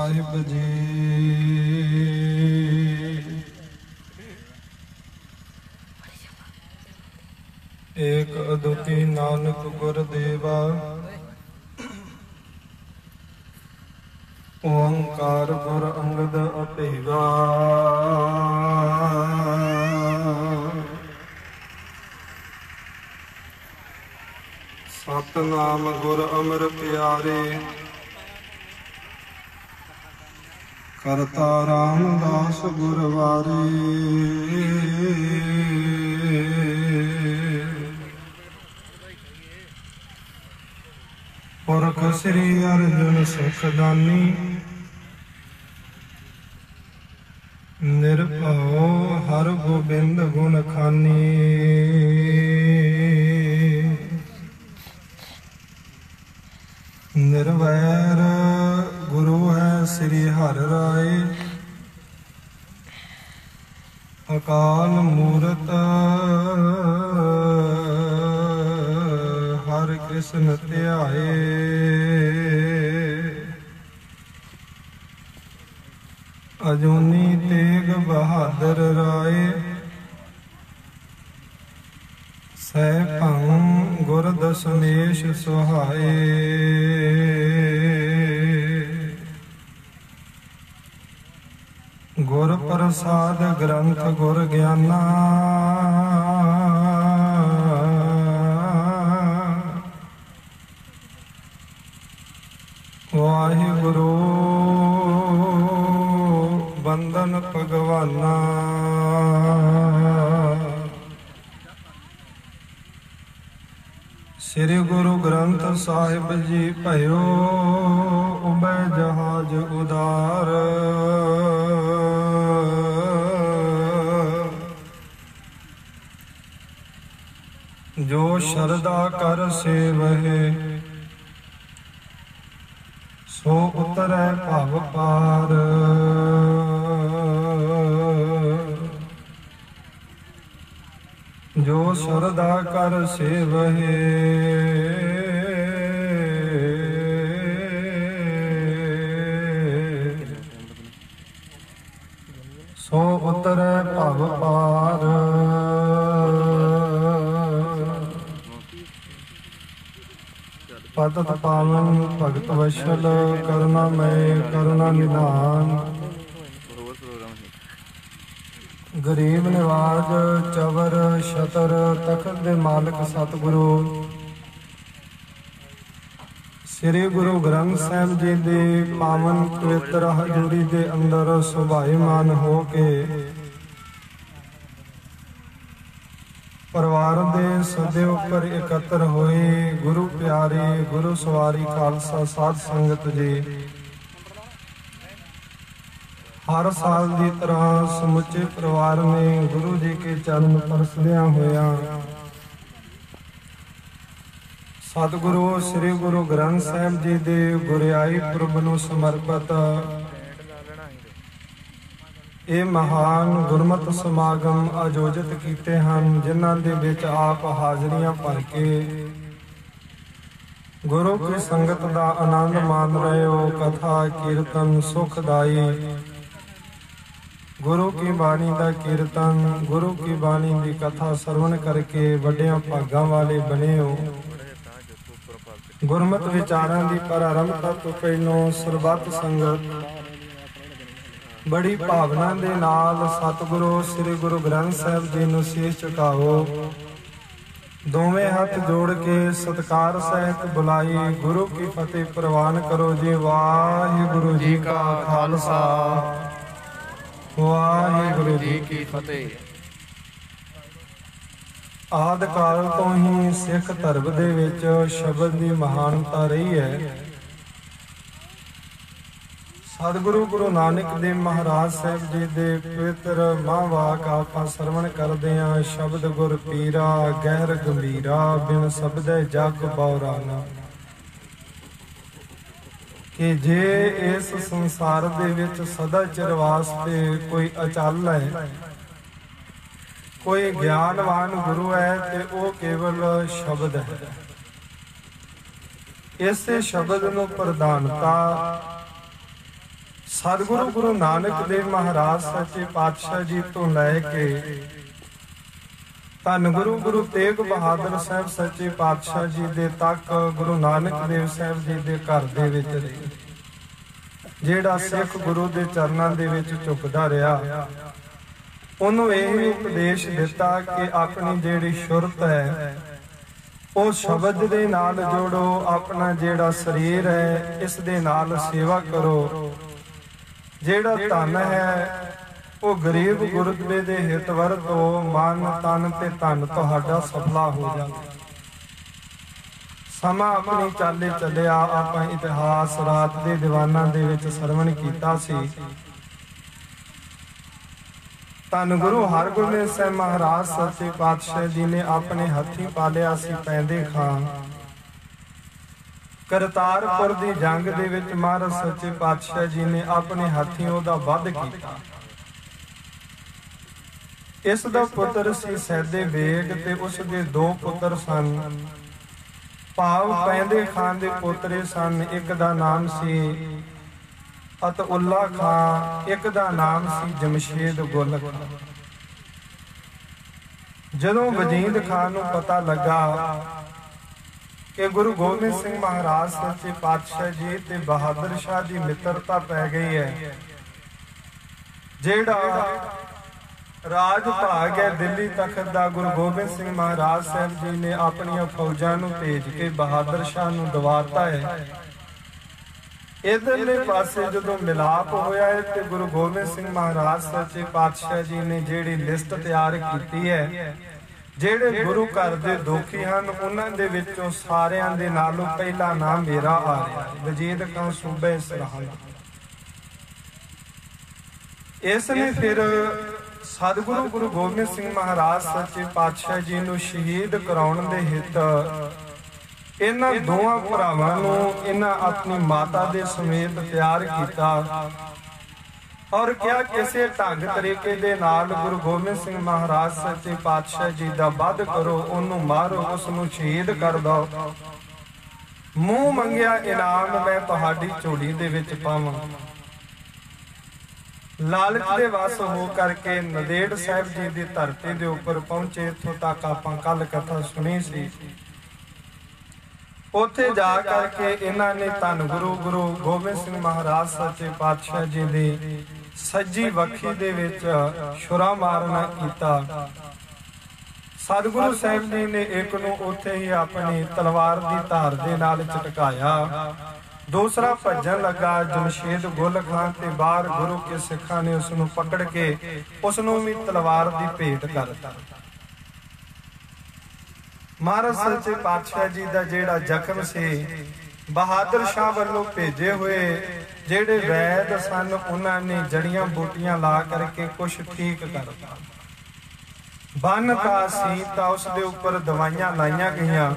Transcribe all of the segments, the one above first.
साहिब जी। एक अद्वितीय नानक गुरदेवा, ओंकार गुर अंगद अटेवा। सतनाम गुर अमर प्यारे, करता रामदास गुरवारे। पुरख श्री अर्जुन सुखदानी, निरभउ हर गोबिंद गुण खानी। निर्वैर गुरु है श्री हर राय, अकाल मूरत हर कृष्ण ध्याए। अजूनी तेग बहादुर राय, सैभं गुर दशमेश सुहाए। गुर प्रसाद ग्रंथ गुर ज्ञाना, वाहिगुरु बंदन भगवाना। श्री गुरु ग्रंथ साहिब जी भयो, उभय जहाज उदार। जो शरदा कर सेवहे, सो उतरै भव पार। जो शरदा कर सेवहे, सो उतरै भव पार। पतत पावन भगत वशल, करुणामय करुणा निधान। गरीब निवाज चवर छतर, तखत दे मालिक सतगुरु श्री गुरु ग्रंथ साहिब जी दे पावन पवित्र हजूरी दे अंदर सुभाईमान हो के परिवार दे सदे उपर एकत्र होए। गुरु प्यारे गुरु सवारी खालसा साध संगत जी, हर साल की तरह समुचे परिवार ने गुरु जी के चरण परसदिया होया सतगुरु श्री गुरु ग्रंथ साहिब जी दे गुरियाई पुरब नूं समर्पित ये महान गुरमत समागम आयोजित कीते हैं, जिन्हां दे विच आप हाजरियां भर के गुरु की संगत दा आनंद मान रहे हो। कथा कीर्तन सुखदाई, गुरु की बाणी का कीर्तन, गुरु की बाणी की कथा सरवण करके वड्डियां भागां वाले बने हो। गुरमत विचारां दी प्रारंभता तो पहलों सरबत संगत बड़ी भावना दे नाल सतगुरु श्री गुरु ग्रंथ साहिब जी नूं शीश झुकाओ। दोवें हाथ जोड़ के सत्कार सहित बुलाई गुरु की फतेह प्रवान करो जी। वाहिगुरु जी का खालसा, वाहिगुरु जी की फतेह। आदि काल तो ही सिख धर्म दे विच शब्द की महानता रही है। सतगुरु गुरु नानक देव महाराज साहिब जी दे पवित्र महावाक आपां सरवण करदे हां। शब्द गुर पीरा गहर गंभीरा, बिन शब्दे जग बौराना। कि जे इस संसार दे विच सदा चिर वास्ते कोई अचल है, कोई ज्ञानवान गुरु है, ते वो केवल शब्द है। इस शब्द नूं प्रधानता सतगुरु गुरु नानक देव महाराज सच्चे पातशाह जी तो लैके धन गुरु गुरु तेग बहादुर साहब सच्चे पातशाह जी दे तक गुरु नानक देव साहब जी दे घर दे विच रही। जेड़ा सिख गुरु दे चरनां दे विच झुकदा रहा, उन्होंने यही उपदेश दिता कि अपनी जेड़ी शुरत है वो शब्द दे नाल जोड़ो, अपना जेड़ा शरीर है इस दे नाल सेवा करो, जेड़ा धन है वो गरीब गुरदबे दे हित वरतो, मन तन ते धन तुहाडा सफला हो जाए। समा अपनी चाले चलिया, आपां इतिहास रात दे दीवानां दे विच सरवण कीता सी। धन गुरु हरगोबिंद साहब महाराज सच्चे पातशाह जी ने अपने हथी पालिया सी पैंदे खां। करतारपुर दी जंग दे विच महाराज सच्चे पातशाह जी ने अपने हथी ओहदा वध कीता। इस दा पुत्र सी सैदे बेग ते उस दे दो पुत्र सन। भाव पैंदे खान दे पोतरे सन, एक दा नाम सी अतउल्ला खां, एक दा नाम सी जमशेद गुल खां। जदों वजीद खान नूं पता लगा कि गुरु गोबिंद सिंह महाराज सच्चे पातशाह जी ते बहादुर शाह दी मित्रता पै गई है, जेड़ा राज भाग है दिल्ली तखत दा, गुरु गोबिंद सिंह महाराज साहब जी ने अपनी फौजां नूं भेज के बहादुर शाह नूं दवाता है। इधरले पासे जदों मिलाप होया है ते गुरु गोबिंद सिंह महाराज सच्चे पातशाह जी ने जेड़ी लिस्ट तैयार की है, जेड़े गुरु घर दे दोखी हन उन्हां दे विचों सारियां दे नालों पहला नाम मेरा आ रहा है, वजीद खां सूबे सरहंद। इसने फिर सतगुरु गुरु गोबिंद सिंह महाराज सच्चे पातशाह जी नूं शहीद कराउण दे हित इन्हां दोवां भरावां नूं इन्हां अपनी माता दे समेत तैयार कीता और क्या किसी ढंग तरीके दे नाल गुरु गोबिंद सिंह महाराज सच्चे पातशाह जी दा वध करो, उन्हों मारो, उसनूं शहीद कर दो। मूँह मंगिया इनाम मैं तुहाडी झोली दे विच पावां। लालच दे वस हो करके नदेड़ साहब जी दी धरती दे उपर पहुंचे। इत्थों तक आपां कल कथा सुनी सी। उत्थे जा करके इन्हां ने धन गुरु गुरु गोबिंद सिंह महाराज सच्चे पातशाह जी दी सज्जी वखी दे विच छुरा मारना कीता। सतगुरु साहब जी ने एक नूं उत्थे ही अपनी तलवार दी धार दे नाल झटकाया, दूसरा भजन लगा जमशेद गुल खां ते बाहर गुरु के सिखां ने उसनूं पकड़ के उसनूं भी तलवार दी भेंट कर दित्ता। महाराज सच्चे पातशाह जी दा जेड़ा जख्म से बहादुर शाह वालों भेजे हुए जेड़े वैद सन उन्होंने जड़ियां बूटियां ला करके कुछ ठीक करता। बन का सीता उस दे उपर दवाइयां लाइया गईयां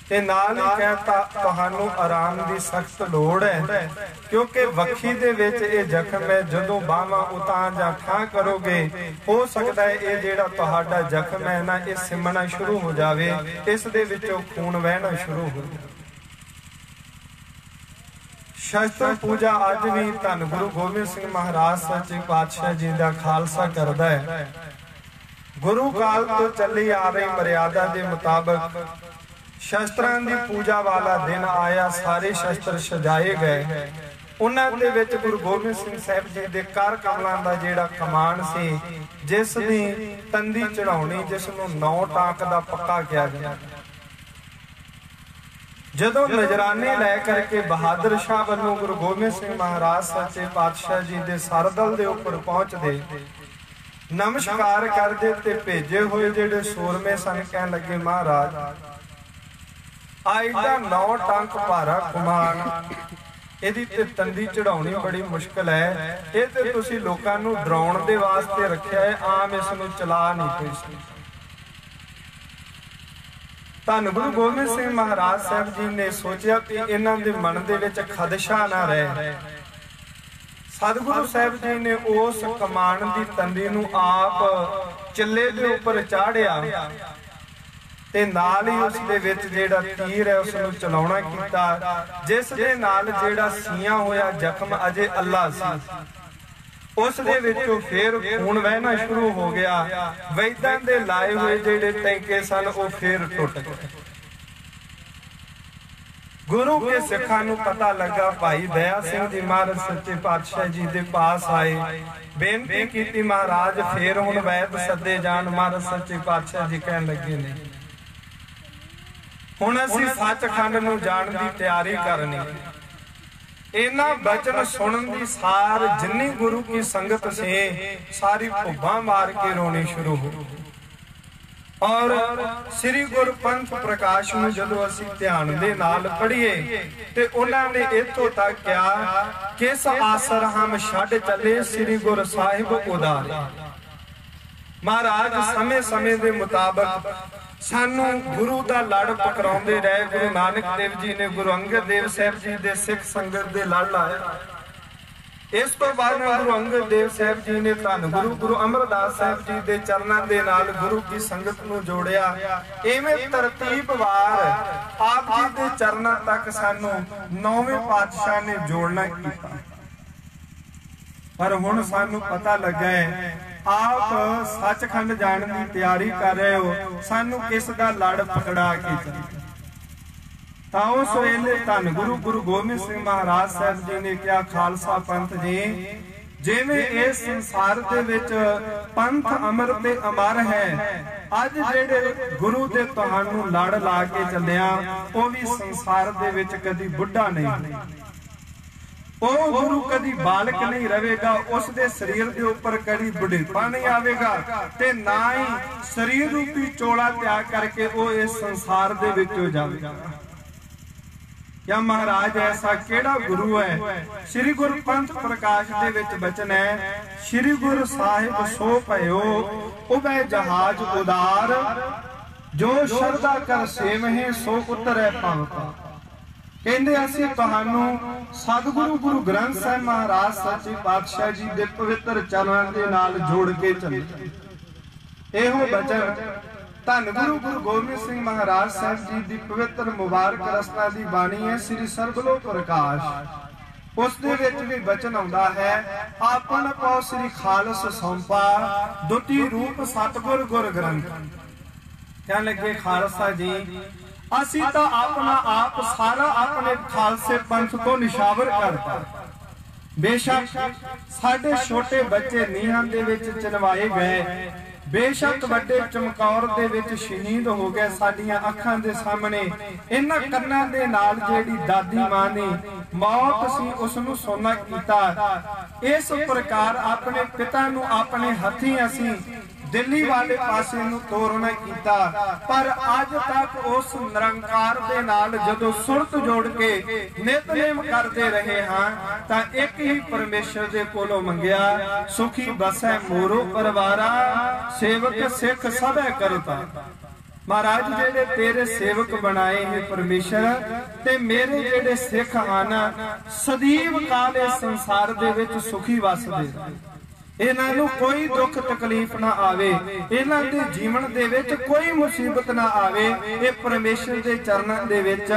ते नाल ही कहता तुहानू आराम दी सख्त लोड़ है, क्योंकि वखी दे विच ये जख्म है। जदों बाहां उतां जां ठां करोगे हो सकता है ये जेड़ा तुहाडा जख्म है ना ये सिमना शुरू हो जावे, इस दे विचों खून वहना शुरू हो जाए। शस्त्र पूजा अज भी धन गुरु गोबिंद सिंह महाराज सच्चे पातशाह जी दा खालसा करदा है। गुरु काल तो चली आ रही मर्यादा के मुताबिक शस्त्रां दी पूजा वाला दिन आया, सारे शस्त्र सजाए गए। उन्हां दे विच गुरु गोबिंद सिंह साहब जी दे कर कमलां दा जेड़ा कमान सी, जिस दी तंदी चढ़ाउणी, जिस नूं 9 टांक दा पक्का किया गया। जदों नजराने लै करके बहादुर शाह वालों गुरु गोबिंद सिंह महाराज सच्चे पातशाह जी दे सरदल दे उपर पहुंचदे, नमस्कार करदे ते भेजे हुए जेड़े सूरमे सन कहण लगे महाराज आइदा 9 टंक भारा कुमान इहदी ते तंदी चढ़ाउणी बड़ी मुश्किल है। ये ते तुसीं लोकां नूं डराउण दे वास्ते रखिआ है, आम इस नूं चला नहीं कोई सकदा। धन गुरु गोबिंद सिंह महाराज साहब जी ने सोचा कि इन्हां दे मन दे विच खदशा ना रहे। सतगुरु साहब जी ने उस कमान की तंदी नूं आप चिल्ले दे उपर चाढ़िया ते नाल ही उस दे विच जेड़ा तीर है उसनूं चलाउणा कीता, जिस दे नाल जेड़ा सीया होया जख्म अजे अल्लाह सी, उस दे विचों फिर खून वहना शुरू हो गया। वैद्यां दे लाए हुए जेड़े टैंके सन वो फिर टुट गए। गुरु के सिखां नूं पता लगा, भाई दया सिंह जी महाराज सच्चे पातशाह जी दे पास आए, बेनती की महाराज फिर हुण वैद सदे जान। महाराज सच्चे पातशाह जी कहन लगे ने हुण असीं सचखंड नूं जाण दी तैयारी करनी। इन्हां बचन सुनन दी सार जिन्नी गुरु की संगत से सारी भुब्बां मार के रोनी शुरू हो। और श्री गुरु पंथ प्रकाश नूं जदों असीं ध्यान दे नाल पढ़ीए ते उन्हां ने इत्थों तक कहा, किस आसर हम छड्ड चले श्री गुरु साहिब उदारे। महाराज समय समय दे मुताबक सानू गुरु दा लड़ पकड़ाउंदे रहे। गुरु नानक देव जी ने गुरु अंगद देव साहब जी दे सिख संगत दे लड़ लाया। इस तो बाद गुरु अंगद देव साहब जी ने धन गुरु अमरदास साहब जी दे चरणों दे नाल गुरु की संगत नूं जोड़िया। इवें तरतीबवार आप जी दे चरणों तक सानू नौवें पातशाह ने जोड़ना कीता। पर हुण सानू पता लगा है आप सचखंड जाने की तैयारी कर रहे हो, सानू किस दा लड़ पकड़ा के चले। उस वेले धन गुरु गोबिंद सिंह महाराज साहब जी ने क्या, खालसा पंथ जी जिवें इस संसार दे विच पंथ अमर ते अमर है, अज जेड़े गुरु दे तुहानू लड़ ला के चलिया वो भी संसार दे विच कदी बुढ़ा नहीं, ओ गुरु कदी बालक नहीं रहेगा, उस दे शरीर दे ऊपर कदी बुढ़ेपा नहीं आवेगा ते ना ही शरीर रूपी चोला त्याग करके वो इस संसार दे विचों जावेगा। क्या महाराज ऐसा केड़ा गुरु है? श्री गुरु पंथ प्रकाश दे विच बचन है, श्री गुरु साहिब सो भयो उबे जहाज उदार, जो शरदा कर सेवहे सो उतरे पावता। कहंदे असीं तुहानू सतगुरु गुरु ग्रंथ साहिब महाराज सच्चे पातशाह जी दे पवित्र चरणों दे नाल जोड़ के चले। एहो बचन धन गुरु गोबिंद सिंह महाराज साहब जी की पवित्र मुबारक रसना की बाणी है श्री सरबलो प्रकाश। उस दे विच भी बचन आउंदा है, आपन को श्री खालस सौंपा दुती रूप सतगुर गुर ग्रंथ। कहने लगे खालसा जी असी तो अपना आप सारा अपने खालसे पंथ को निशावर करता। बेशक साडे छोटे बच्चे नीहां दे विच चनवाए गए, बेशक वड्डे चमकौर दे विच शहीद हो गए, साडियां अखां दे सामने इन्हां कन्नां दे नाल जेड़ी दादी मां ने मौत सी उस नूं सोना कीता। इस प्रकार अपने पिता नूं अपने हथीं असीं दिल्ली वाले पासे नूं तोरना कीता, पर अज तक उस निरंकार दे नाल जदों सुरत जोड़ के नितनेम करते रहे हां तां एक ही परमेश्वर दे कोलों मंगिया, सुखी बसै मोरो परवारा सेवक सिख सबे करता। महाराज जेड़े तेरे सेवक बनाए हैं परमेश्वर ते मेरे जेड़े सिख हन सदैव काल इस संसार दे विच सुखी वसदे, इन्हां नूं कोई दुख तकलीफ ना आवे, इन्हां दे जीवन दे विच कोई मुसीबत ना आवे। ये परमेश्वर दे चरणों दे विच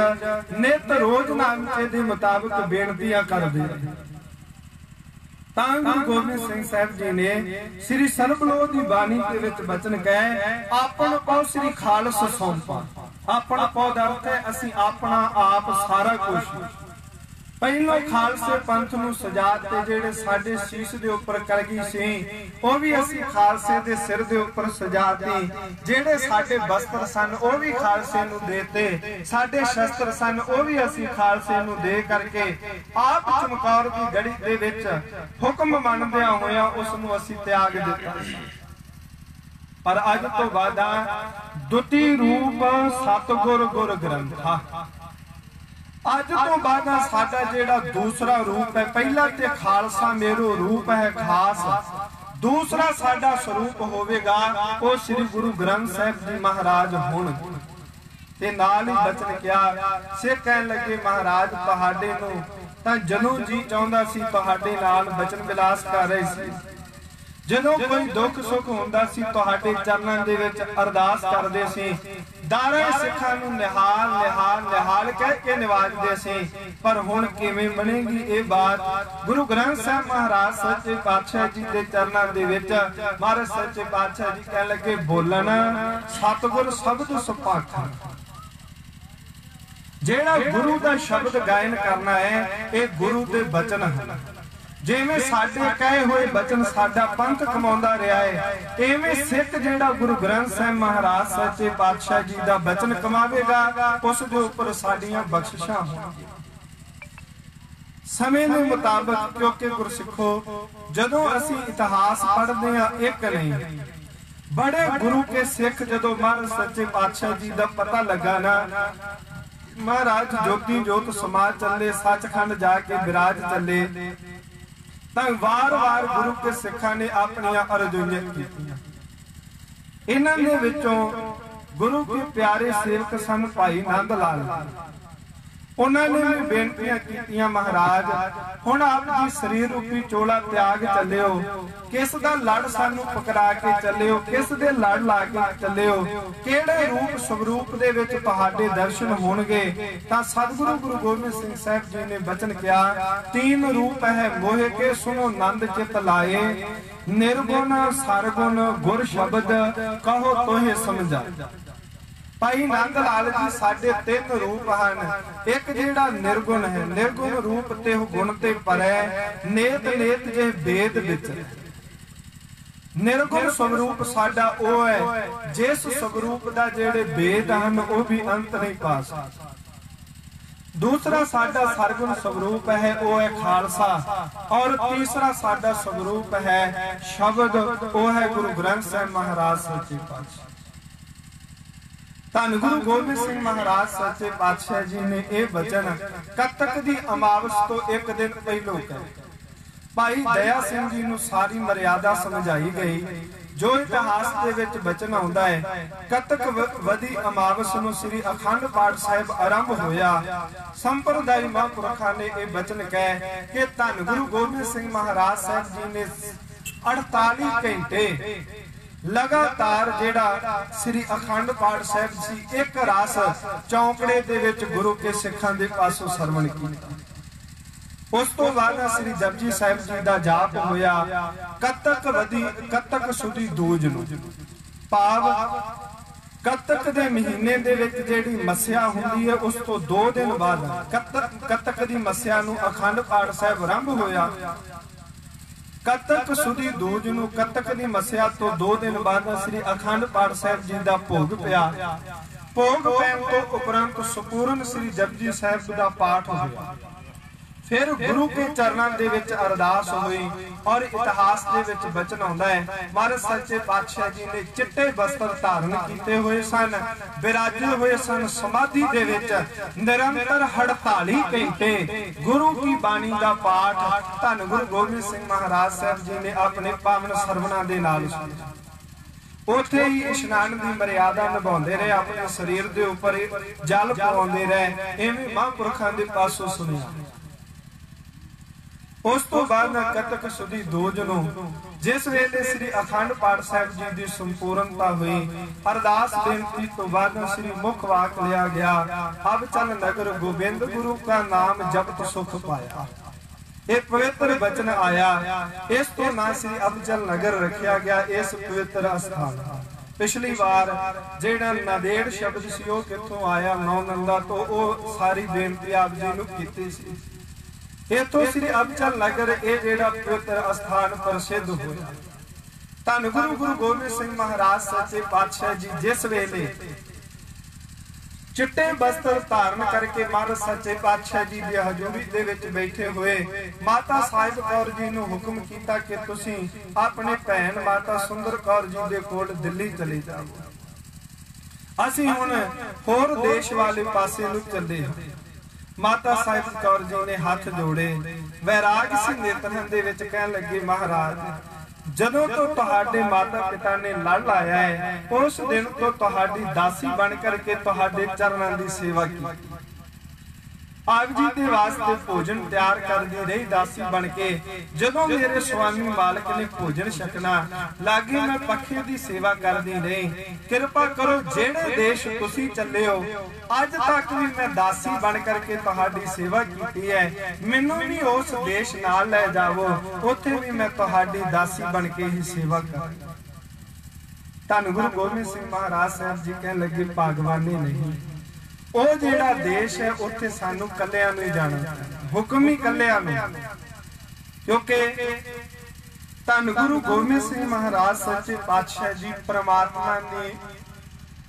नित रोज नामचे दे मुताबिक बेनतियां करदे रहे। तां गुरु गोबिंद सिंह साहब जी ने श्री सरबलो दी बाणी दे विच बचन कहे, आपन को श्री खालस सौंपा। आपन को दा अर्थ है असीं अपना आप सारा कुछ। पहलो खालसे पंथ नूं सजा ते जेड़े साडे शीश दे उपर कलगी सी ओ भी असीं खालसे दे सिर दे उपर सजाती, जेड़े साडे वस्त्र सन ओ भी खालसे नूं देते, साडे शस्त्र सन ओ भी असीं खालसे नूं दे करके आप चमकौर दी गड़ी दे विच हुक्म मनदियां होया उस नूं असीं त्याग दित्ता। पर अज तो बाद दुती रूप सतगुर गुर ग्रंथा, अज तो बाद साडा जेड़ा दूसरा रूप है, पहला ते खालसा मेरो रूप है खास, दूसरा साडा स्वरूप होवेगा वो श्री गुरु ग्रंथ साहिब जी महाराज हुण। ते नाल ही बचन किया से कहन लगे महाराज तुहाडे नूं तां जनू जी चाहुंदा सी तुहाडे नाल बचन विलास कर रहे सी, ਜਦੋਂ ਕੋਈ ਦੁੱਖ ਸੁੱਖ ਹੁੰਦਾ ਸੀ ਤੁਹਾਡੇ ਚਰਨਾਂ ਦੇ ਵਿੱਚ ਅਰਦਾਸ ਕਰਦੇ ਸੀ। ਦਾਰਾ ਸਿੱਖਾਂ ਨੂੰ ਨਿਹਾਲ ਨਿਹਾਲ ਨਿਹਾਲ ਕਹਿ ਕੇ ਨਿਵਾਜਦੇ ਸੀ। ਪਰ ਹੁਣ ਕਿਵੇਂ ਬਣੇਗੀ ਇਹ ਬਾਤ? ਗੁਰੂ ਗ੍ਰੰਥ ਸਾਹਿਬ ਮਹਾਰਾਜ ਸੱਚੇ ਪਾਤਸ਼ਾਹ ਜੀ ਦੇ ਚਰਨਾਂ ਦੇ ਵਿੱਚ ਮਹਾਰਾਜ ਸੱਚੇ ਪਾਤਸ਼ਾਹ ਜੀ ਕਹਿ ਲੱਗੇ, ਬੋਲਣ ਸਤਿਗੁਰ ਸ਼ਬਦ ਸੁਭਾਖਾ। ਜਿਹੜਾ ਗੁਰੂ ਦਾ ਸ਼ਬਦ ਗਾਇਨ ਕਰਨਾ ਹੈ ਇਹ ਗੁਰੂ ਦੇ ਬਚਨ ਹਨ। ਜਿਵੇਂ ਸਾਡੇ ਕਹੇ ਹੋਏ ਬਚਨ ਸਾਡਾ ਪੰਥ ਕਮਾਉਂਦਾ ਰਿਹਾ ਹੈ, ਐਵੇਂ ਸਿੱਖ ਜਿਹੜਾ ਗੁਰੂ ਗ੍ਰੰਥ ਸਾਹਿਬ ਮਹਾਰਾਜ ਸੱਚੇ ਪਾਤਸ਼ਾਹ ਜੀ ਦਾ ਬਚਨ ਕਮਾਵੇਗਾ ਉਸ ਦੇ ਉੱਪਰ ਸਾਡੀਆਂ ਬਖਸ਼ਿਸ਼ਾਂ ਹੋਣਗੀਆਂ ਸਮੇਂ ਦੇ ਮੁਤਾਬਕ। ਕਿਉਂਕਿ ਗੁਰਸਿੱਖੋ, ਜਦੋਂ ਅਸੀਂ ਇਤਿਹਾਸ ਪੜ੍ਹਦੇ ਹਾਂ ਇੱਕ ਨਹੀਂ, ਬੜੇ ਗੁਰੂ ਕੇ ਸਿੱਖ ਜਦੋਂ ਮਹਾਰਾਜ ਸੱਚੇ ਪਾਤਸ਼ਾਹ ਜੀ ਦਾ ਪਤਾ ਲੱਗਾ ਨਾ, ਮਹਾਰਾਜ ਜੋਤੀ ਜੋਤ ਸਮਾ ਚੱਲੇ, ਸੱਚਖੰਡ ਜਾ ਕੇ ਬਿਰਾਜ ਚੱਲੇ, ਤਾਂ ਵਾਰ-ਵਾਰ ਗੁਰੂ ਕੇ ਸਿੱਖਾਂ ਨੇ ਆਪਣੀਆਂ ਅਰਜ਼ੋਈਆਂ ਕੀਤੀਆਂ। ਇਹਨਾਂ ਦੇ ਵਿੱਚੋਂ ਗੁਰੂ ਕੇ ਪਿਆਰੇ ਸੇਵਕ ਸਨ ਭਾਈ ਨੰਦ ਲਾਲ। ਉਹਨਾਂ ਨੇ ਵੀ ਬੇਨਤੀਆਂ ਕੀਤੀਆਂ, ਮਹਾਰਾਜ ਹੁਣ ਆਪ ਜੀ ਸਰੀਰ ਰੂਪੀ ਚੋਲਾ ਤਿਆਗ ਚੱਲਿਓ, ਕਿਸ ਦਾ ਲੜ ਸਾਨੂੰ ਪਕੜਾ ਕੇ ਚੱਲਿਓ, ਕਿਸ ਦੇ ਲੜ ਲਾ ਕੇ ਚੱਲਿਓ, ਕਿਹੜੇ ਰੂਪ ਸਵਰੂਪ ਦੇ ਵਿੱਚ ਤੁਹਾਡੇ ਦਰਸ਼ਨ ਹੋਣਗੇ। ਤਾਂ ਸਤਿਗੁਰੂ ਗੁਰੂ ਗੋਬਿੰਦ ਸਿੰਘ ਸਾਹਿਬ ਜੀ ਨੇ ਬਚਨ ਕਿਹਾ, ਤੀਨ ਰੂਪ ਹੈ ਮੋਹਿ ਕੇ ਸੁਨੋ ਨੰਦ ਚਿਤ ਲਾਏ, ਨਿਰਗੁਣ ਸਰਗੁਣ ਗੁਰ ਸ਼ਬਦ ਕਹੋ ਤੋਹਿ ਸਮਝਾ। ਭਾਈ ਨੰਦ ਲਾਲ ਜੀ ਸਾਡੇ ਤਿੰਨ ਰੂਪ ਹਨ। ਇੱਕ ਜਿਹੜਾ ਨਿਰਗੁਣ ਹੈ, ਨਿਰਗੁਣ ਰੂਪ ਤੇ ਗੁਣ ਤੇ ਪਰੈ, ਨੇਤ ਨੇਤ ਜੇ ਵੇਦ ਵਿੱਚ। ਨਿਰਗੁਣ ਸਵਰੂਪ ਸਾਡਾ ਉਹ ਹੈ ਜਿਸ ਸਵਰੂਪ ਦਾ ਜਿਹੜੇ ਵੇਦ ਹਨ ਉਹ ਵੀ ਅੰਤ ਨਹੀਂ ਪਾ ਸਕਦੇ। ਦੂਸਰਾ ਸਾਡਾ ਸਰਗੁਣ ਸਵਰੂਪ ਹੈ, ਉਹ ਹੈ ਖਾਲਸਾ। ਔਰ ਤੀਸਰਾ ਸਾਡਾ ਸਵਰੂਪ ਹੈ ਸ਼ਬਦ, ਉਹ ਹੈ ਗੁਰੂ ਗ੍ਰੰਥ ਸਾਹਿਬ ਮਹਾਰਾਜ ਸੱਚੇ ਪਾਤਸ਼ਾਹ। ਧੰਨ ਗੁਰੂ ਗੋਬਿੰਦ ਸਿੰਘ ਮਹਾਰਾਜ ਸੱਚੇ ਪਾਤਸ਼ਾਹ ਜੀ ਨੇ ਇਹ ਬਚਨ ਕੱਤਕ ਦੀ ਅਮਾਵਸ ਤੋਂ ਇੱਕ ਦਿਨ ਪਹਿਲੋਂ ਕਹੇ। ਭਾਈ ਦਇਆ ਸਿੰਘ ਜੀ ਨੂੰ ਸਾਰੀ ਮਰਿਆਦਾ ਸਮਝਾਈ ਗਈ। ਜੋ ਇਤਿਹਾਸ ਦੇ ਵਿੱਚ ਬਚਨ ਆਉਂਦਾ ਹੈ, ਕੱਤਕ ਵਦੀ ਅਮਾਵਸ ਨੂੰ ਸ੍ਰੀ ਅਖੰਡ ਪਾਠ ਸਾਹਿਬ ਆਰੰਭ ਹੋਇਆ। ਸੰਪਰਦਾਇ ਮਹਾਂਪੁਰਖਾਂ ਨੇ ਇਹ ਬਚਨ ਕਹੇ ਕਿ ਧੰਨ ਗੁਰੂ ਗੋਬਿੰਦ ਸਿੰਘ ਮਹਾਰਾਜ ਸਾਹਿਬ ਜੀ ਨੇ 48 ਘੰਟੇ ਲਗਾਤਾਰ ਜਿਹੜਾ ਸ੍ਰੀ ਅਖੰਡ ਪਾਠ ਸਾਹਿਬ ਸੀ ਇੱਕ ਰਸ ਚੌਂਕੜੇ ਦੇ ਵਿੱਚ ਗੁਰੂ ਕੇ ਸਿੱਖਾਂ ਦੇ ਪਾਸੋਂ ਸਰਵਣ ਕੀਤਾ। ਉਸ ਤੋਂ ਬਾਅਦ ਸ੍ਰੀ ਜਪਜੀ ਸਾਹਿਬ ਜੀ ਦਾ ਜਾਪ ਹੋਇਆ। ਕੱਤਕ ਸੁਦੀ ਦੂਜ ਨੂੰ, ਭਾਵ ਕੱਤਕ ਦੇ ਮਹੀਨੇ ਦੇ ਵਿੱਚ ਜਿਹੜੀ ਮੱਸਿਆ ਹੁੰਦੀ ਹੈ ਉਸ ਤੋਂ 2 ਦਿਨ ਬਾਅਦ ਕੱਤਕ ਦੀ ਮੱਸਿਆ ਨੂੰ ਅਖੰਡ ਪਾਠ ਸਾਹਿਬ ਆਰੰਭ ਹੋਇਆ। ਕੱਤਕ ਸੁਦੀ ਦੂਜ ਨੂੰ, ਕੱਤਕ ਦੀ ਮੱਸਿਆ ਤੋਂ 2 ਦਿਨ ਬਾਅਦ ਸ੍ਰੀ ਅਖੰਡ ਪਾਠ ਸਾਹਿਬ ਜੀ ਦਾ ਭੋਗ ਪਿਆ। ਭੋਗ ਪੈਣ ਤੋਂ ਉਪਰੰਤ ਸੰਪੂਰਨ ਸ੍ਰੀ ਜਪਜੀ ਸਾਹਿਬ ਦਾ ਪਾਠ ਹੋਇਆ। ਫਿਰ ਗੁਰੂ ਕੇ ਚਰਨਾਂ ਦੇ ਵਿੱਚ ਅਰਦਾਸ ਹੋਈ। ਔਰ ਇਤਿਹਾਸ ਦੇ ਵਿੱਚ ਬਚਨ ਆਉਂਦਾ ਹੈ, ਮਹਾਰਾਜ ਸੱਚੇ ਪਾਤਸ਼ਾਹ ਜੀ ਨੇ ਚਿੱਟੇ ਵਸਤਰ ਧਾਰਨ ਕੀਤੇ ਹੋਏ ਸਨ, ਬਿਰਾਜੇ ਹੋਏ ਸਨ ਸਮਾਧੀ ਦੇ ਵਿੱਚ। ਨਿਰੰਤਰ 48 ਘੰਟੇ ਗੁਰੂ ਕੀ ਬਾਣੀ ਦਾ ਪਾਠ ਧੰਨ ਗੁਰੂ ਗੋਬਿੰਦ ਸਿੰਘ ਮਹਾਰਾਜ ਸਾਹਿਬ ਜੀ ਨੇ ਆਪਣੇ ਪਾਵਨ ਸਰਵਣਾ ਦੇ ਨਾਲ ਸੁਣਿਆ। ਉੱਥੇ ਹੀ ਇਸ਼ਨਾਨ ਦੀ ਮਰਿਆਦਾ ਨਿਭਾਉਂਦੇ ਰਹੇ, ਆਪਣੇ ਸਰੀਰ ਦੇ ਉੱਪਰ ਜਲ ਪਾਉਂਦੇ ਰਹੇ। ਐਵੇਂ ਮਹਾਂਪੁਰਖਾਂ ਦੇ ਪਾਸੋਂ ਸੁਣਿਆ। ਉਸ ਤੋਂ ਬਾਅਦ ਕੱਤਕ ਸੁਦੀ ਦੂਜ ਨੂੰ, ਜਿਸ ਵੇਲੇ ਸ੍ਰੀ ਅਖੰਡ ਪਾਠ ਸਾਹਿਬ ਜੀ ਦੀ ਸੰਪੂਰਨਤਾ ਹੋਈ, ਅਰਦਾਸ ਬੇਨਤੀ ਤੋਂ ਬਾਅਦ ਸ੍ਰੀ ਮੁਖ ਵਾਕ ਲਿਆ ਗਿਆ, ਅਬ ਚਲ ਨਗਰ ਗੋਬਿੰਦ ਗੁਰੂ ਕਾ ਨਾਮ ਜਪਤ ਸੁਖ ਪਾਇਆ। ਇਹ ਪਵਿੱਤਰ ਬਚਨ ਆਇਆ। ਇਸ ਤੋਂ ਨਾ ਸ੍ਰੀ ਅਬਚਲ ਨਗਰ ਰੱਖਿਆ ਗਿਆ ਇਸ ਪਵਿੱਤਰ ਅਸਥਾਨ। ਪਿਛਲੀ ਵਾਰ ਜਿਹੜਾ ਨਾਦੇੜ ਸ਼ਬਦ ਸੀ ਉਹ ਕਿੱਥੋਂ ਆਇਆ? ਨੌ ਨੰਦਾ ਤੋਂ। ਉਹ ਸਾਰੀ ਬੇਨਤੀ ਆਪ ਜੀ ਨੂੰ ਕੀਤੀ ਸੀ। ਇਥੋਂ ਸ੍ਰੀ ਅਬਚਲ ਨਗਰ ਇਹ ਜਿਹੜਾ ਪਵਿੱਤਰ ਅਸਥਾਨ ਪ੍ਰਸਿੱਧ ਹੋਇਆ। ਧੰਨ ਗੁਰੂ ਗੋਬਿੰਦ ਸਿੰਘ ਮਹਾਰਾਜ ਸੱਚੇ ਪਾਤਸ਼ਾਹ ਜੀ ਜਿਸ ਵੇਲੇ ਚਿੱਟੇ ਵਸਤਰ ਧਾਰਨ ਕਰਕੇ ਮਹਾਰਾਜ ਸੱਚੇ ਪਾਤਸ਼ਾਹ ਜੀ ਦੀ ਹਜ਼ੂਰੀ ਦੇ ਵਿੱਚ ਬੈਠੇ ਹੋਏ, ਮਾਤਾ ਸਾਹਿਬ ਕੌਰ ਜੀ ਨੂੰ ਹੁਕਮ ਕੀਤਾ ਕਿ ਤੁਸੀਂ ਆਪਣੇ ਭੈਣ ਮਾਤਾ ਸੁੰਦਰ ਕੌਰ ਜੀ ਦੇ ਕੋਲ ਦਿੱਲੀ ਚਲੇ ਜਾਓ। ਅਸੀਂ ਹੁਣ ਹੋਰ ਦੇਸ਼ ਵਾਲੇ ਪਾਸੇ ਨੂੰ ਚੱਲੇ ਹਾਂ। ਮਾਤਾ ਸਾਹਿਬ ਕੌਰ ਜੀ ਨੇ ਹੱਥ ਜੋੜੇ, ਵੈਰਾਗ ਸੀ ਨੇਤਰਾਂ ਦੇ ਵਿੱਚ, ਕਹਿਣ ਲੱਗੇ, ਮਹਾਰਾਜ ਜਦੋਂ ਤੋਂ ਤੁਹਾਡੇ ਮਾਤਾ ਪਿਤਾ ਨੇ ਲੜ ਲਾਇਆ ਹੈ, ਉਸ ਦਿਨ ਤੋਂ ਤੁਹਾਡੀ ਦਾਸੀ ਬਣ ਕਰਕੇ ਤੁਹਾਡੇ ਚਰਨਾਂ ਦੀ ਸੇਵਾ ਕੀਤੀ। आप जी के वास्ते भोजन तैयार करती रही दासी बन के। जदों मेरे स्वामी मालिक ने भोजन छकना लागे मैं पखे की सेवा करती रही। कृपा करो जेड़े देश तुसी चले हो अज तक भी मैं दासी बन करके तुहाडी सेवा की है, मैनू भी उस देश नाल ले जावो, उत्थे भी मैं तुहाडी दासी बन के ही सेवा कर। धन गुरु गोबिंद सिंह महाराज साहब जी कहने लगे भागवानी नहीं, ਉਹ ਜਿਹੜਾ ਦੇਸ਼ है ਉੱਥੇ ਸਾਨੂੰ ਕੱਲਿਆਂ ਨੂੰ ਹੀ ਜਾਣਾ, ਹੁਕਮ ਹੀ ਕੱਲਿਆਂ ਨੂੰ। ਕਿਉਂਕਿ ਧੰਨ ਗੁਰੂ ਗੋਬਿੰਦ ਸਿੰਘ ਮਹਾਰਾਜ ਸੱਚੇ ਪਾਤਸ਼ਾਹ ਜੀ परमात्मा ਦੀ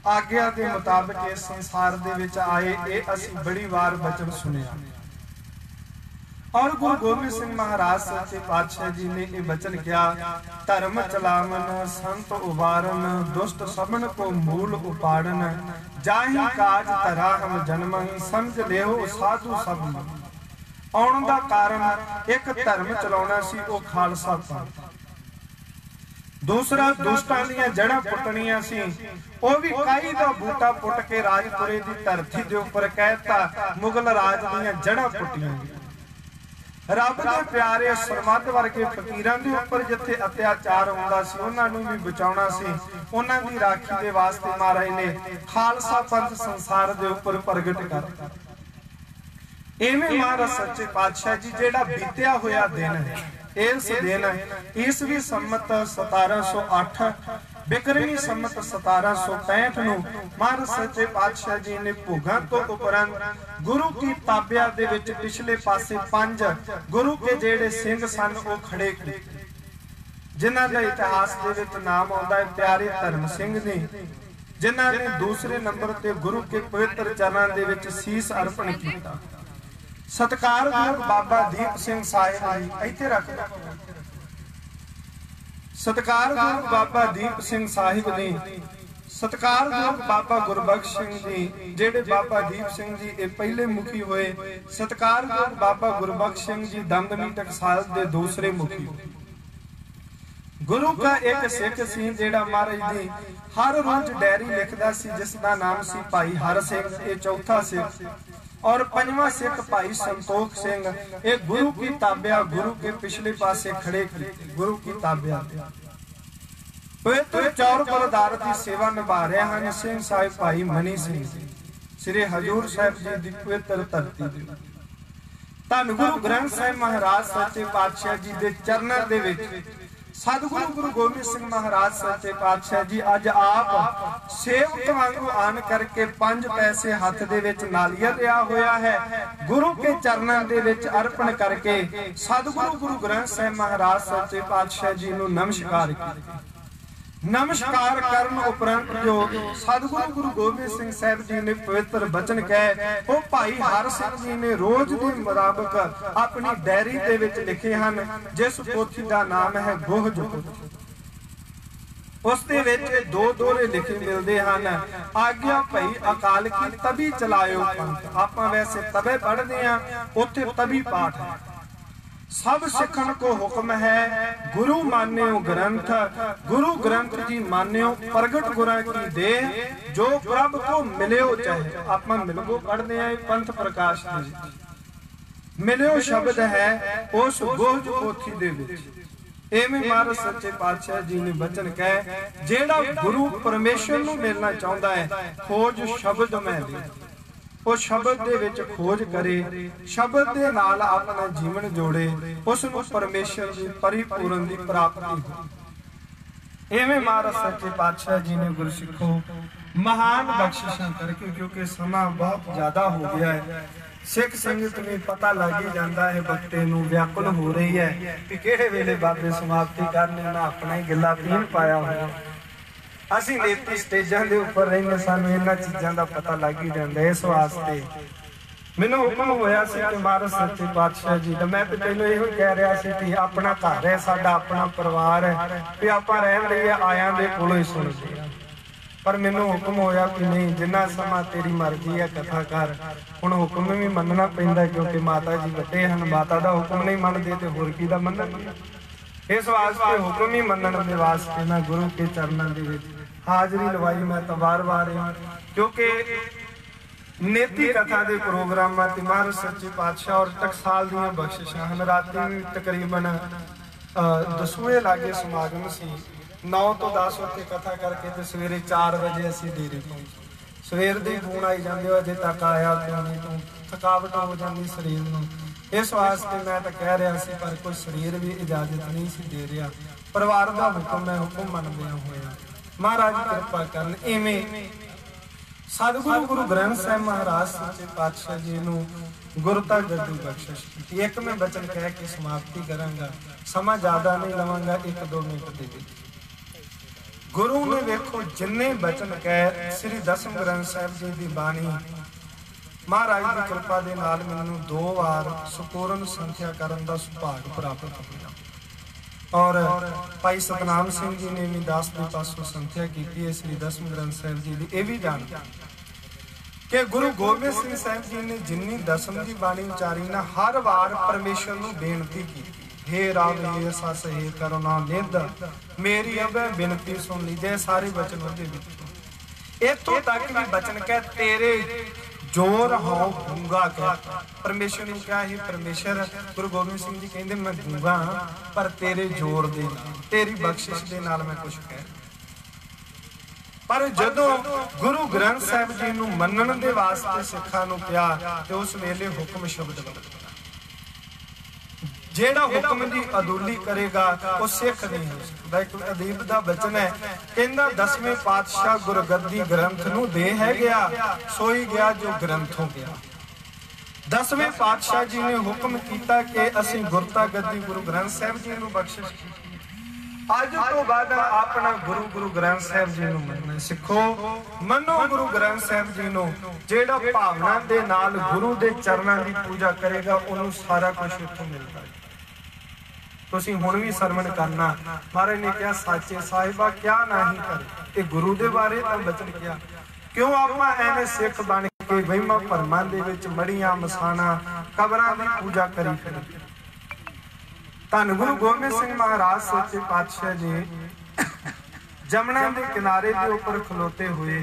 ਆਗਿਆ ਦੇ ਮੁਤਾਬਕ ਇਸ ਸੰਸਾਰ ਦੇ ਵਿੱਚ ਆਏ। ਇਹ ਅਸੀਂ ਬੜੀ ਵਾਰ ਬਚਨ ਸੁਣਿਆ और गुरु गोबिंद सिंह महाराज सच्चे पातशाह जी ने यह वचन किया, धर्म चलावन संत उबारन दुष्ट सबन को मूल उपाड़न, जाहि काज धरा हम जन्मन समझ लेहो साधु सब मन। आउण दा कारण एक धर्म चलाउणा सी, वो खालसा पंथ। दूसरा दुष्टां दीआं जड़ां पुट्टणीआं सी, वो भी काई दा बूटा पुट के राजपुरे दी धरती दे उपर कहता मुगल राज दीआं जड़ां पुट्टियां। रब दे प्यारे सरमद वर्गे फकीरां दे उपर जिथे अत्याचार हुंदा सी उन्हां नूं भी बचाउणा सी, उन्हां दी राखी दे वास्ते महाराज ने खालसा पंथ संसार दे उपर प्रगट करता। इवें महाराज सच्चे पातशाह जी जेड़ा बीतिया होया दिन है, इस दिन ईसवी संमत 1708 बिक्रमी संमत 1765 ਨੂੰ महाराज सच्चे पातशाह जी ने भोगां तो उपरंत गुरु की ताबिया दे विच पिछले पासे 5 गुरु के जेड़े सिंह सन वो खड़े कीते, जिन्हां दा इतिहास दे विच नाम आउंदा है प्यारे धर्म सिंह जी, जिन्हां ने दूसरे नंबर ते गुरु के पवित्र चरणां दे विच सीस अर्पण कीता। सत्कारयोग बाबा दीप सिंह साहिब जी इत्थे रख दो। सत्कारयोग बाबा दीप सिंह साहिब जी, सत्कारयोग बाबा गुरबख्श सिंह जी, जेड़े बाबा दीप सिंह जी ये पहले मुखी हुए। सत्कारयोग बाबा गुरबख्श सिंह जी दमदमी टकसाल दे दूसरे मुखी। गुरु का एक सिख सी जेड़ा महाराज जी हर रोज डायरी लिखदा सी, जिसदा नाम सी भाई हर सिंह, ये चौथा सिख। और पंजवां सिख भाई संतोख सिंह, ये गुरु की ताबिया गुरु के पिछले पासे खड़े की गुरु की ताबिया पवित्र चौर गुरदार की सेवा निभा रहे हैं सिंह साहिब भाई मनी सिंह श्री हजूर साहिब जी की पवित्र धरती। धन गुरु ग्रंथ साहिब महाराज सच्चे पातशाह जी के चरणों के विच सतगुरु गुरु गोबिंद सिंह महाराज सच्चे पातशाह जी अज आप सेवक वांगू आन करके 5 पैसे हाथ दे विच नालिया लिया होया है, गुरु के चरणों दे विच अर्पण करके सतगुरु गुरु ग्रंथ साहिब महाराज सच्चे पातशाह जी नूं नमस्कार कीता। नमस्कार करन उपरंत जो सतगुरु गुरु गोबिंद सिंह साहिब जी ने पवित्र वचन कहे, वो भाई हर सिंह जी ने रोज के मुताबिक अपनी डायरी दे विच लिखे हैं, जिस पोथी का नाम है गोहज पोथी। उस दे विच 2 दोहरे लिखे मिलते हैं, आज्ञा भई अकाल की तभी चलायो पंथ। आपां वैसे तबे पढ़ते हैं, उत्थे तभी पाठ है। सब सिखन को हुक्म है गुरु मान्यो ग्रंथ, गुरु ग्रंथ जी मान्यो प्रगट गुरा की दे, जो प्रभ को मिलियो चाहे। आप मिलगो पढ़ते हैं पंथ प्रकाश मिलियो शब्द है उस गोहज पोथी दे विच। एवें महाराज सच्चे पातशाह जी ने वचन कहे, जेड़ा गुरु परमेश्वर नूं मिलना चाहुंदा है खोज शब्द मैं दे, वो शब्द दे विच खोज करे, शब्द दे नाल अपना जीवन जोड़े, उस नूं परमेश्वर दी परिपूर्ण दी प्राप्ति हो। एवें महाराज सच्चे पातशाह जी ने गुरसिखों महान बख्शिशां करके, क्योंकि समा बहुत ज्यादा हो गया है, सिख संगत में पता लग ही जाता है बक्ते नूं व्याकुल हो रही है कि किहड़े वेले बाबे समाप्ति करने ना अपना ही गिला पीन पाया होया। ਅਸੀਂ ਨੀਤੀ ਸਟੇਜਾਂ ਦੇ ਉੱਪਰ ਰਹਿੰਦੇ, ਸਾਨੂੰ ਇਹਨਾਂ ਚੀਜ਼ਾਂ ਦਾ ਪਤਾ ਲੱਗ ਹੀ ਜਾਂਦਾ। ਇਸ ਵਾਸਤੇ ਮੈਨੂੰ ਹੁਕਮ ਹੋਇਆ ਸੀ ਕਿ ਮਹਾਰਾਜ ਸੱਚੇ ਪਾਤਸ਼ਾਹ ਜੀ ਦਾ, ਮੈਂ ਤਾਂ ਪਹਿਲਾਂ ਇਹੋ ਕਹਿ ਰਿਹਾ ਸੀ ਕਿ ਆਪਣਾ ਘਰ ਹੈ, ਸਾਡਾ ਆਪਣਾ ਪਰਿਵਾਰ ਹੈ, ਤੇ ਆਪਾਂ ਰਹਿਣ ਲਈ ਆਇਆਂ ਦੇ ਕੋਲੋਂ ਹੀ ਸੁਣਦੇ ਆ। ਪਰ ਮੈਨੂੰ ਹੁਕਮ ਹੋਇਆ ਕਿ ਨਹੀਂ, ਜਿੰਨਾ ਸਮਾਂ ਤੇਰੀ ਮਰਜ਼ੀ ਹੈ ਕਥਾ ਕਰ। ਹੁਣ ਹੁਕਮ ਵੀ ਮੰਨਣਾ ਪੈਂਦਾ, ਕਿਉਂਕਿ ਮਾਤਾ ਜੀ ਵੱਡੇ ਹਨ, ਮਾਤਾ ਦਾ ਹੁਕਮ ਨਹੀਂ ਮੰਨਦੇ ਤੇ ਹੋਰ ਕੀ ਦਾ ਮੰਨਣਗੇ। इस वास्ते हुक्म ही मनण दे वास्ते मैं गुरु के चरणों दे विच हाजरी लवाई। मैं तो बार बार क्योंकि नेती कथा के प्रोग्राम महाराज सच्चे पातशाह और टकसाल दी बख्शिशां हैं। राती तकरीबन दसूए लागे समागम सी 9 तो 10 उत्ते कथा करके तो सवेरे 4 बजे असी डेरे पहुंचे। सवेर दी फोन आई जाते हो अजे तक आया क्यों नहीं, तू थकावट हो जाती शरीर में। इस वास्ते मैं तो कह रहा सी पर कोई शरीर भी इजाजत नहीं सी दे रहा। परिवार का हुक्म मैं हुक्म मनदिया होया महाराज कृपा करन। इवें सतगुरु गुरु ग्रंथ साहिब महाराज सच्चे पातशाह जी नूं गुरता गद्दी बख्शिश की। एक मैं बचन कह के समाप्ति करांगा, समा ज्यादा नहीं लवांगा, 1-2 मिनट दे दे। गुरु ने देखो जिन्ने बचन कह श्री दसम ग्रंथ साहिब जी की बाणी महाराज की कृपा दे नाल मैनूं 2 बार संपूर्ण संख्या करन दा सुभाग प्राप्त होया। और भाई सतनाम सिंह जी ने भी 10 के पासों संख्या की है श्री दसम ग्रंथ साहिब जी की। यह भी जान कि गुरु गोबिंद सिंह साहिब जी ने जिन्नी दसम की बाणी उचारी ना हर बार परमेश्वर नूं बेनती की, हे राम हे सस हे करुणा निध मेरी अब बिनती सुन लीजिए। सारे बचन उहदे विच इत्थों तक भी बचन कह तेरे जोर हो गूंगा कह। परमेश्वर ने कहा ही परमेश्वर गुरु गोबिंद सिंह जी कहते मैं गूंगा पर तेरे जोर दे नाल तेरी बख्शिश दे नाल मैं कुछ कह। पर जदों गुरु ग्रंथ साहिब जी नूं मनण दे वास्ते सिखां नूं पिया ते उस वेले हुक्म शब्द बदल जेड़ा हुक्म की अदूली करेगा वो सिख नहीं हो सकता। एक अदीब का बचन है कहंदा 10वें पातशाह गुरगद्दी ग्रंथ नूं दे है गया सोई गया जो ग्रंथों गया। 10वें पातशाह जी ने हुक्म किया कि असी गुरता गद्दी गुरु ग्रंथ साहिब जी नूं बख्शिश की। अज तो बाद अपना गुरु गुरु ग्रंथ साहिब जी नूं मनना सिखो। मनो गुरु ग्रंथ साहिब जी नूं जेड़ा भावना दे नाल गुरु दे चरणां दी पूजा करेगा उन्होंने सारा कुछ इत्थों मिलता है। तुसीं हुण भी सरवण करना। महाराज ने कहा साचे साहिबा क्या नहीं करे। ये गुरु दे बारे तो बचन किया क्यों आपां एवें सिख बन के वहिमां भरमां दे विच मड़ियां मसाणा कबरां दी पूजा करी फिर। धन गुरु गोबिंद सिंह महाराज सच्चे पातशाह जी जमुना के किनारे के उपर खलोते हुए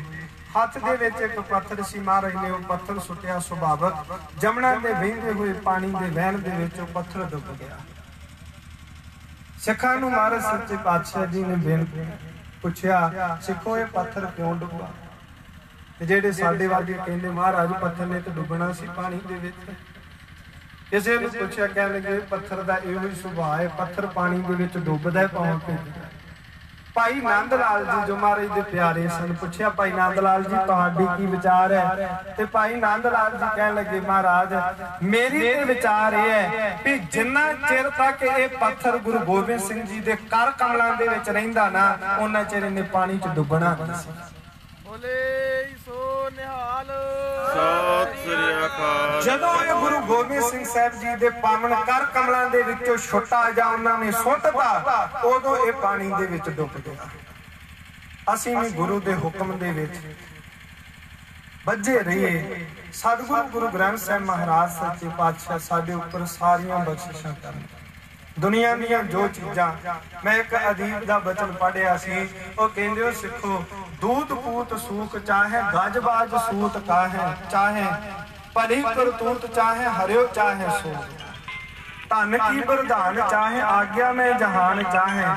हथ दे विच एक पत्थर सी। महाराज ने वो पत्थर सुटिया सुभावक जमुना के वहिंदे हुए पानी के वहण दे विच वो पत्थर डुब गया। सिखां नूं महाराज सच्चे पातशाह जी ने बेनती पुछया सिखो ये पत्थर क्यों डुबा। जेडे साडे वर्गे कहंदे महाराज पत्थर ने तो डुबना सी पानी दे विच। किसी ने पुछया कह लगे पत्थर का इहो ही सुभाव है पत्थर पानी दे विच डुबदा पाउं भेजदा। भाई नंद लाल जी जो महाराज दे प्यारे सन पुछया भाई नंद लाल जी तुहाडी की विचार है। ते भाई नंद लाल जी कह लगे महाराज मेरी ते विचार यह है कि जिन्ना चिर तक ये पत्थर गुरु गोबिंद सिंह जी दे कर कमलां दे विच रहिंदा ना उन्ना चिर इहने पानी च डुबना नहीं सी। जदों ये गुरु गोबिंद सिंह साहिब जी दे पावन कर कमलां दे विचों छुट्टा जा उन्होंने सुटता उदों ये पानी दे विच डुब गया। असीं भी गुरु दे हुक्म दे विच बजे रहिए। सतगुरु गुरु ग्रंथ साहिब महाराज सच्चे पातशाह साडे उपर सारियां बख्शिशां करन। दुनिया दीयां जो चीज़ां मैं एक अदीब दा बचन पढ़िया सी वो कहंदे हो सिखो दूध पूत सूख चाहे गजबाज सूत काहे चाहे भली करतूत चाहे हरियो चाहे सो धन की प्रधान चाहे आज्ञा में जहान चाहे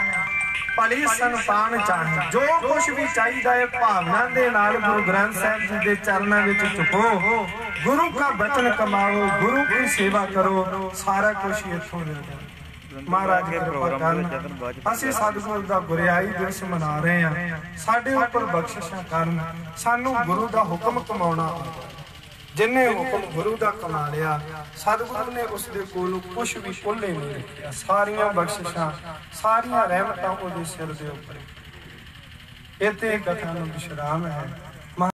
भली संतान चाहे जो कुछ भी चाहिए है भावना दे नाल गुरु ग्रंथ साहिब जी के चरणों में चुको गुरु का वचन कमाओ गुरु की सेवा करो सारा कुछ इत्थों मिलदा। महाराज असीं सतगुरु दा गुरियाई दिवस मना रहे हैं। साडे उपर बख्शिशां करन सानू गुरु दा हुक्म कमाउणा जिन्हें हुक्म गुरु दा कमा लिया सतगुरु ने उसदे कोलों कुछ भी भुल्ले नहीं रखिया। सारियां बख्शिशां सारियां रहमतां उहदे सिर दे उपर। इत्थे कथा नूं विश्राम है।